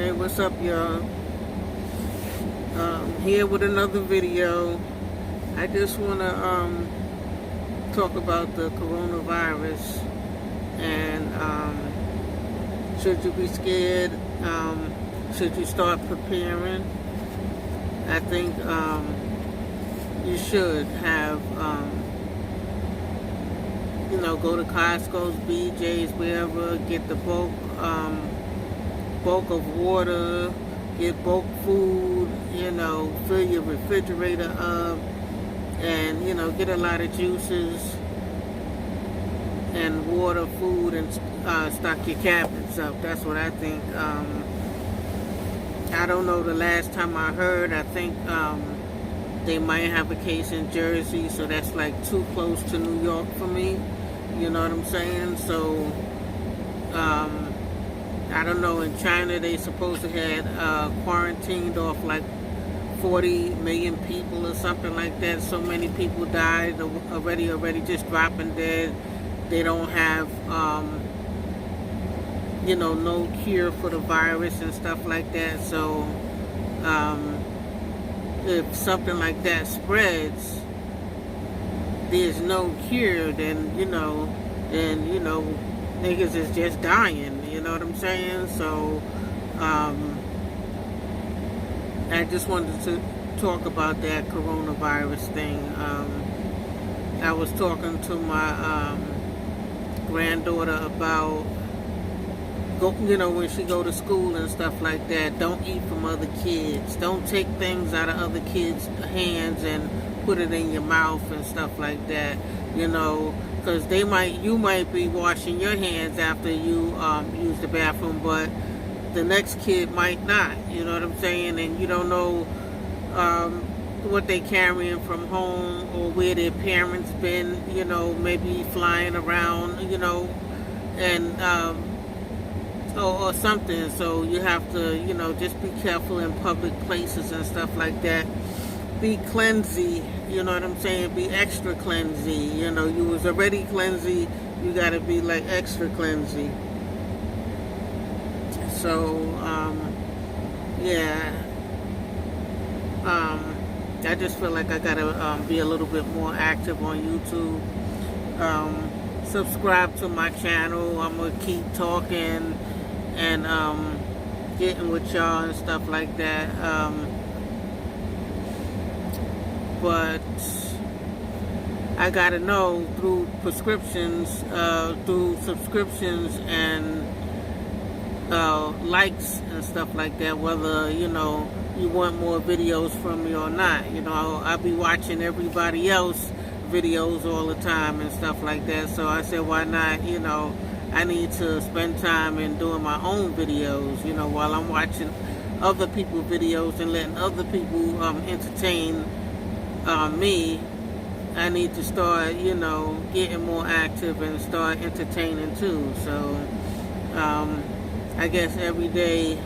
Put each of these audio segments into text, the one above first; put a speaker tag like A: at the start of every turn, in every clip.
A: Hey, what's up, y'all? Here with another video. I just want to talk about the coronavirus and should you be scared? Should you start preparing? I think you should have, go to Costco's, BJ's, wherever, get the bulk of water, get bulk food, fill your refrigerator up, and, get a lot of juices and water, food, and stock your cabinets up. That's what I think. I don't know the last time I heard. I think they might have a case in Jersey, so that's like too close to New York for me. You know what I'm saying? So, I don't know, in China they supposed to have quarantined off like 40 million people or something like that. So many people died already just dropping dead. They don't have, no cure for the virus and stuff like that. So if something like that spreads, there's no cure, then, niggas is just dying. You know what I'm saying? So, I just wanted to talk about that coronavirus thing. I was talking to my granddaughter about, when she go to school and stuff like that, don't eat from other kids. Don't take things out of other kids' hands and put it in your mouth and stuff like that. Because you might be washing your hands after you use the bathroom, but the next kid might not. You know what I'm saying? And you don't know what they carrying from home or where their parents been. Maybe flying around. And or something. So you have to, just be careful in public places and stuff like that. Be cleansy, you know what I'm saying? Be extra cleansy. You was already cleansy, you gotta be like extra cleansy. So, I just feel like I gotta be a little bit more active on YouTube. Subscribe to my channel. I'm gonna keep talking and getting with y'all and stuff like that. But I gotta know through subscriptions and likes and stuff like that, whether you want more videos from me or not. I'll be watching everybody else videos all the time and stuff like that. So I said, why not? I need to spend time in doing my own videos. While I'm watching other people's videos and letting other people entertain me, I need to start, getting more active and start entertaining too. So, I guess every day,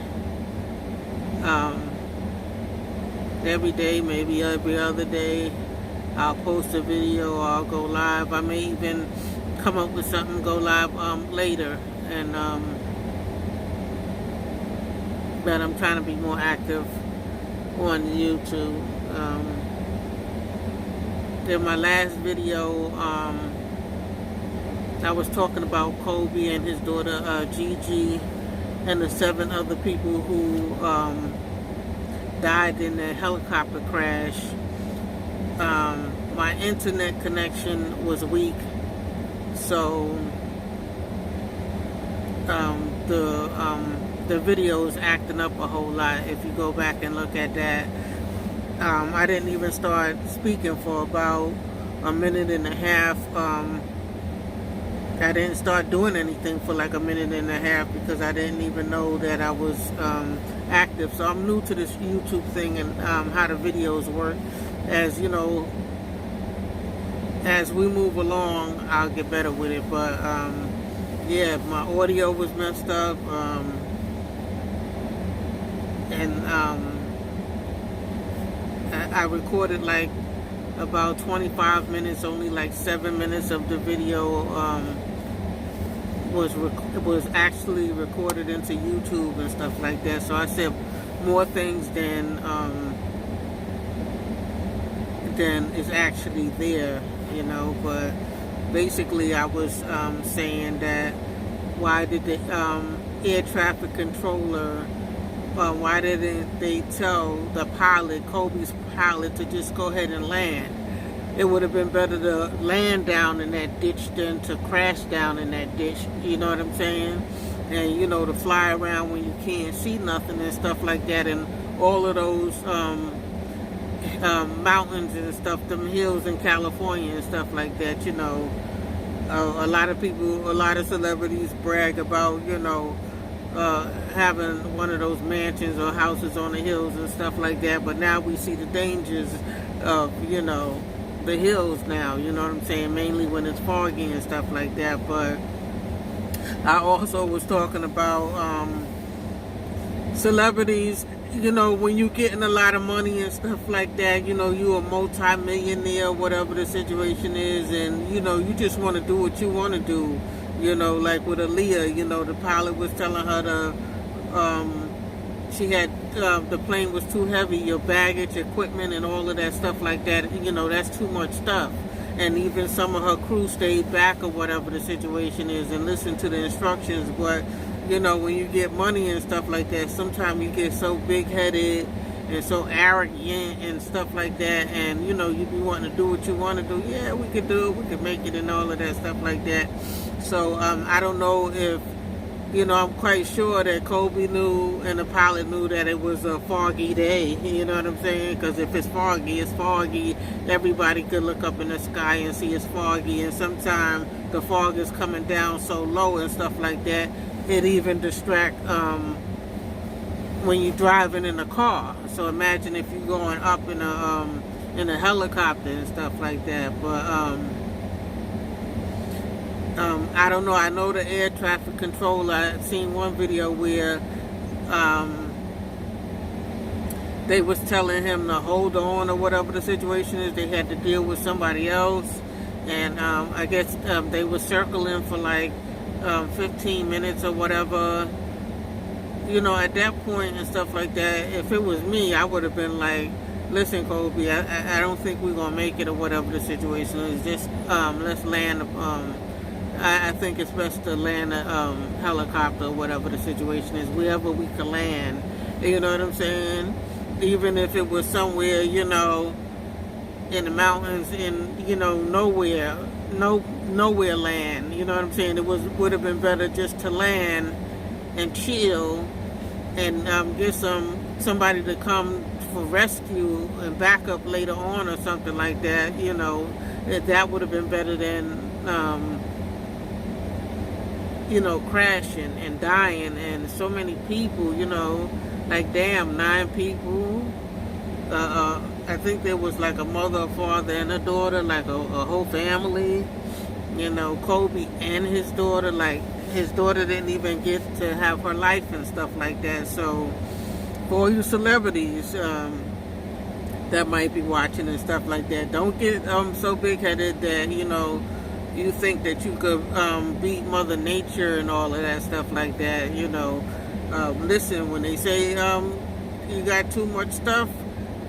A: maybe every other day, I'll post a video or I'll go live. I may even come up with something, go live later. And but I'm trying to be more active on YouTube. In my last video, I was talking about Kobe and his daughter Gigi and the 7 other people who died in the helicopter crash. My internet connection was weak, so the video is acting up a whole lot. If you go back and look at that, I didn't even start speaking for about a minute and a half. I didn't start doing anything for like a minute and a half because I didn't even know that I was active. So I'm new to this YouTube thing and how the videos work. As as we move along, I'll get better with it. But yeah, my audio was messed up, and I recorded like about 25 minutes, only like 7 minutes of the video was actually recorded into YouTube and stuff like that. So I said more things than is actually there, you know. But basically, I was saying that why did the air traffic controller, why didn't they tell the pilot, Kobe's pilot, to just go ahead and land? It would have been better to land down in that ditch than to crash down in that ditch, you know what I'm saying? And, you know, to fly around when you can't see nothing and stuff like that, and all of those mountains and stuff, them hills in California and stuff like that, you know. A lot of people, a lot of celebrities brag about, you know, having one of those mansions or houses on the hills and stuff like that, but now we see the dangers of, you know, the hills now, you know what I'm saying, mainly when it's foggy and stuff like that. But I also was talking about celebrities, you know, when you're getting a lot of money and stuff like that, you know, you're a multi-millionaire, whatever the situation is, and, you know, you just want to do what you want to do, you know, like with Aaliyah, you know, the pilot was telling her to, she had, the plane was too heavy, your baggage, equipment, and all of that stuff like that, you know, that's too much stuff. And even some of her crew stayed back or whatever the situation is and listened to the instructions. But, you know, when you get money and stuff like that, sometimes you get so big-headed and so arrogant and stuff like that, and, you know, you be wanting to do what you want to do. Yeah, we could do it, we could make it, and all of that stuff like that. So, I don't know if, you know, I'm quite sure that Kobe knew and the pilot knew that it was a foggy day, you know what I'm saying? Because if it's foggy, it's foggy. Everybody could look up in the sky and see it's foggy, and sometimes the fog is coming down so low and stuff like that, it even distract when you're driving in a car. So imagine if you're going up in a helicopter and stuff like that. But I don't know. I know the air traffic controller. I've seen one video where they was telling him to hold on or whatever the situation is. They had to deal with somebody else, and I guess they were circling for like 15 minutes or whatever. You know, at that point and stuff like that, if it was me, I would have been like, listen, Kobe, I don't think we're going to make it or whatever the situation is. Just let's land. I think it's best to land a helicopter or whatever the situation is, wherever we can land. You know what I'm saying? Even if it was somewhere, you know, in the mountains, in, you know, nowhere land. You know what I'm saying? It would have been better just to land and chill and get somebody to come for rescue and backup later on or something like that. You know, that would have been better than you know, crashing and dying, and so many people, you know, like, damn, 9 people. I think there was like a mother, a father, and a daughter, like a whole family, you know, Kobe and his daughter. Like, his daughter didn't even get to have her life and stuff like that. So for all you celebrities that might be watching and stuff like that, don't get so big-headed that, you know, you think that you could beat Mother Nature and all of that stuff like that, you know. Listen, when they say you got too much stuff,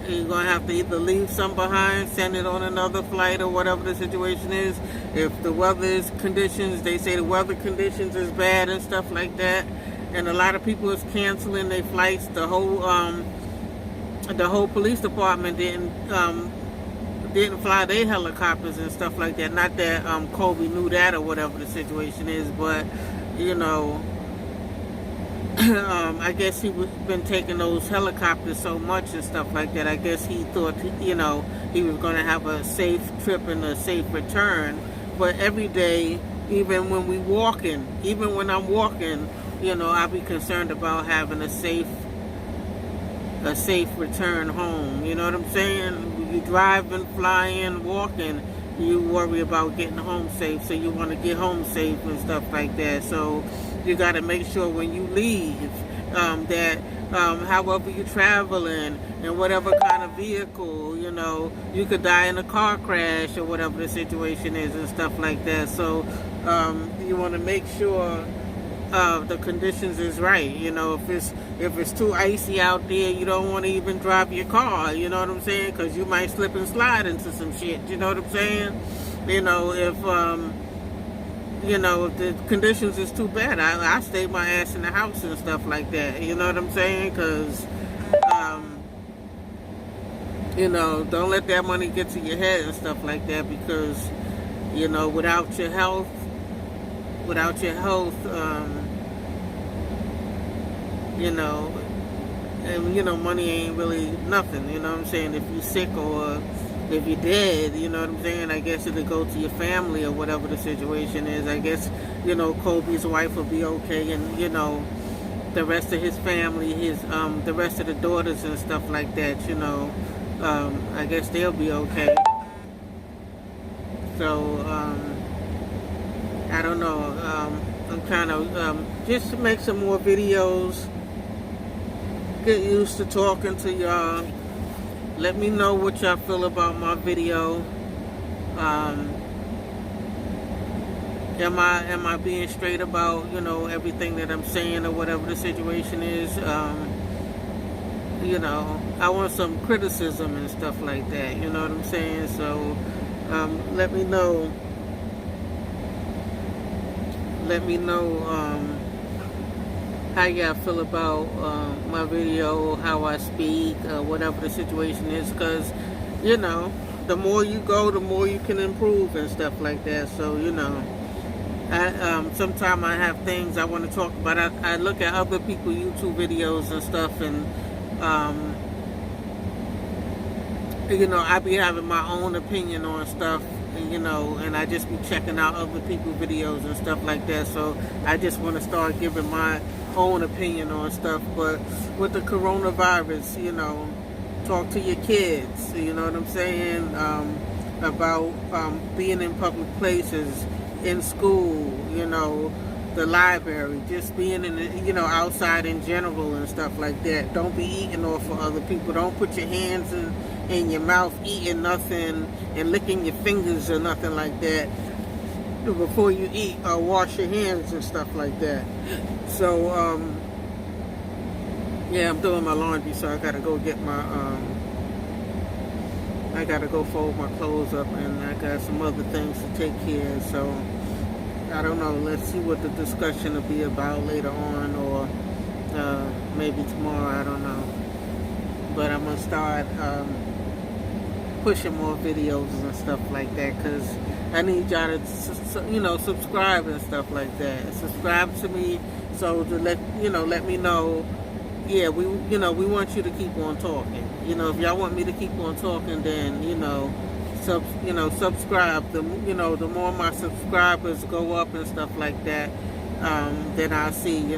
A: you're going to have to either leave some behind, send it on another flight or whatever the situation is. If the weather conditions, they say the weather conditions is bad and stuff like that, and a lot of people is canceling their flights. The whole police department didn't fly their helicopters and stuff like that. Not that Kobe knew that or whatever the situation is, but, you know, I guess he been taking those helicopters so much and stuff like that. I guess he thought, you know, he was going to have a safe trip and a safe return. But every day, even when we walking, even when I'm walking, you know, I'll be concerned about having a safe return home. You know what I'm saying? You driving, flying, walking, you worry about getting home safe, so you want to get home safe and stuff like that. So you got to make sure when you leave that however you traveling, in whatever kind of vehicle, you know, you could die in a car crash or whatever the situation is and stuff like that. So you want to make sure the conditions is right. You know, if it's too icy out there, you don't want to even drive your car. You know what I'm saying? Because you might slip and slide into some shit. You know what I'm saying? You know, if the conditions is too bad, I stay my ass in the house and stuff like that. You know what I'm saying? Because don't let that money get to your head and stuff like that. Because without your health, and money ain't really nothing. You know what I'm saying? If you're sick or if you're dead, you know what I'm saying, I guess it'll go to your family or whatever the situation is. I guess Kobe's wife will be okay, and the rest of his family, the rest of the daughters and stuff like that, I guess they'll be okay. So I don't know. I'm kind of just to make some more videos. Get used to talking to y'all. Let me know what y'all feel about my video. Am I being straight about everything that I'm saying or whatever the situation is? I want some criticism and stuff like that. You know what I'm saying? So let me know. Let me know how y'all feel about my video, how I speak, whatever the situation is, because the more you go, the more you can improve and stuff like that. So sometimes I have things I want to talk about. I look at other people's YouTube videos and stuff, and I be having my own opinion on stuff. And I just be checking out other people's videos and stuff like that. So I just want to start giving my own opinion on stuff. But with the coronavirus, talk to your kids. You know what I'm saying? About being in public places, in school, the library, just being in the, outside in general and stuff like that. Don't be eating off of other people. Don't put your hands in your mouth eating nothing and licking your fingers or nothing like that before you eat, or wash your hands and stuff like that. So yeah, I'm doing my laundry, so I gotta go get my I gotta go fold my clothes up, and I got some other things to take care of. So I don't know, let's see what the discussion will be about later on, or maybe tomorrow, I don't know. But I'm gonna start pushing more videos and stuff like that, because I need y'all to subscribe and stuff like that. Subscribe to me, so to let me know. Yeah, we want you to keep on talking. If y'all want me to keep on talking, then subscribe. The more my subscribers go up and stuff like that, then I'll see.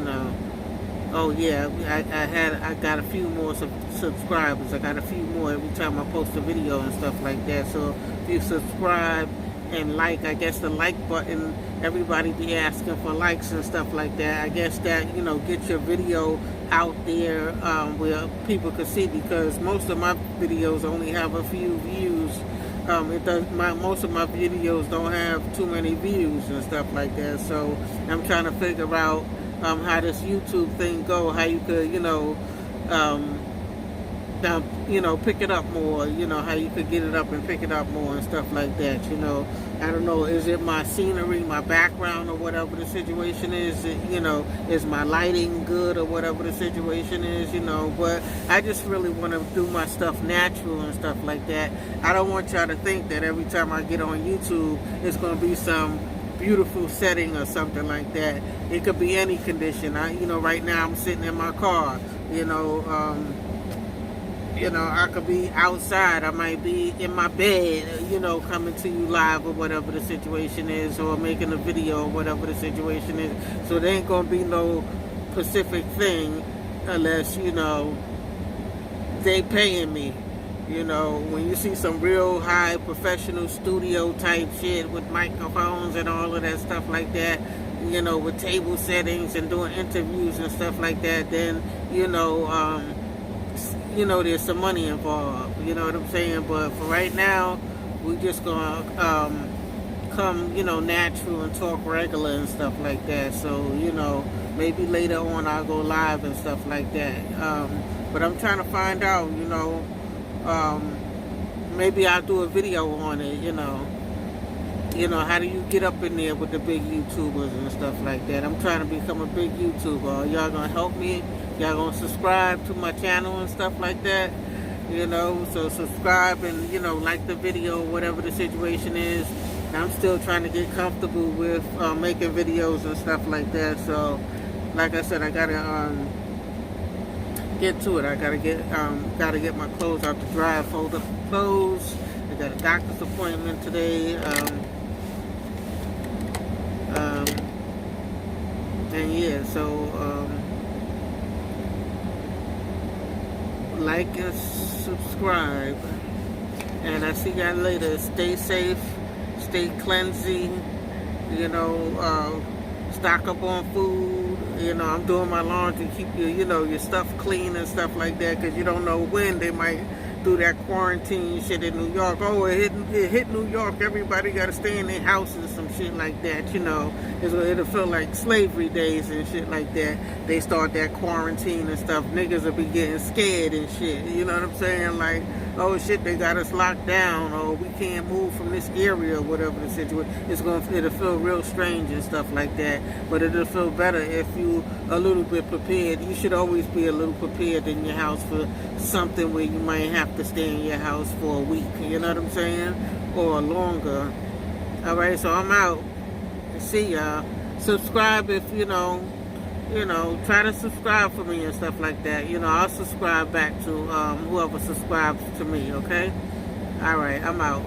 A: Oh yeah, I got a few more subscribers. I got a few more every time I post a video and stuff like that. So if you subscribe and like, I guess the like button, everybody be asking for likes and stuff like that. I guess that get your video out there where people can see, because most of my videos only have a few views. Most of my videos don't have too many views and stuff like that. So I'm trying to figure out how this YouTube thing go, how you could pick it up more, how you could get it up and pick it up more and stuff like that. I don't know, is it my scenery, my background, or whatever the situation is? Is my lighting good, or whatever the situation is? But I just really want to do my stuff natural and stuff like that. I don't want y'all to think that every time I get on YouTube it's going to be some beautiful setting or something like that. It could be any condition. Right now I'm sitting in my car. I could be outside. I might be in my bed, coming to you live, or whatever the situation is, or making a video, or whatever the situation is. So there ain't gonna be no specific thing unless they paying me. When you see some real high professional studio type shit with microphones and all of that stuff like that, you know, with table settings and doing interviews and stuff like that, then, there's some money involved. You know what I'm saying? But for right now, we just gonna come, natural and talk regular and stuff like that. So, maybe later on I'll go live and stuff like that. But I'm trying to find out, maybe I'll do a video on it, how do you get up in there with the big YouTubers and stuff like that. I'm trying to become a big YouTuber. Are y'all gonna help me? Y'all gonna subscribe to my channel and stuff like that? So subscribe and, like the video, whatever the situation is. I'm still trying to get comfortable with making videos and stuff like that. So, like I said, I gotta get to it. I gotta get my clothes out the dryer, fold up the clothes. I got a doctor's appointment today. And yeah, so like and subscribe. And I see y'all later. Stay safe, stay cleansing, stock up on food. I'm doing my laundry, keep your stuff clean and stuff like that, because you don't know when they might do that quarantine shit in New York. Oh, it hit New York, everybody got to stay in their houses, some shit like that, It'll feel like slavery days and shit like that. They start that quarantine and stuff. Niggas will be getting scared and shit, you know what I'm saying? Like, oh shit, they got us locked down, or we can't move from this area, or whatever the situation. It'll feel real strange and stuff like that. But it'll feel better if you a little bit prepared. You should always be a little prepared in your house for something where you might have to stay in your house for a week. You know what I'm saying? Or longer. All right, so I'm out. See y'all. Subscribe if try to subscribe for me and stuff like that. I'll subscribe back to whoever subscribes to me, okay? All right, I'm out.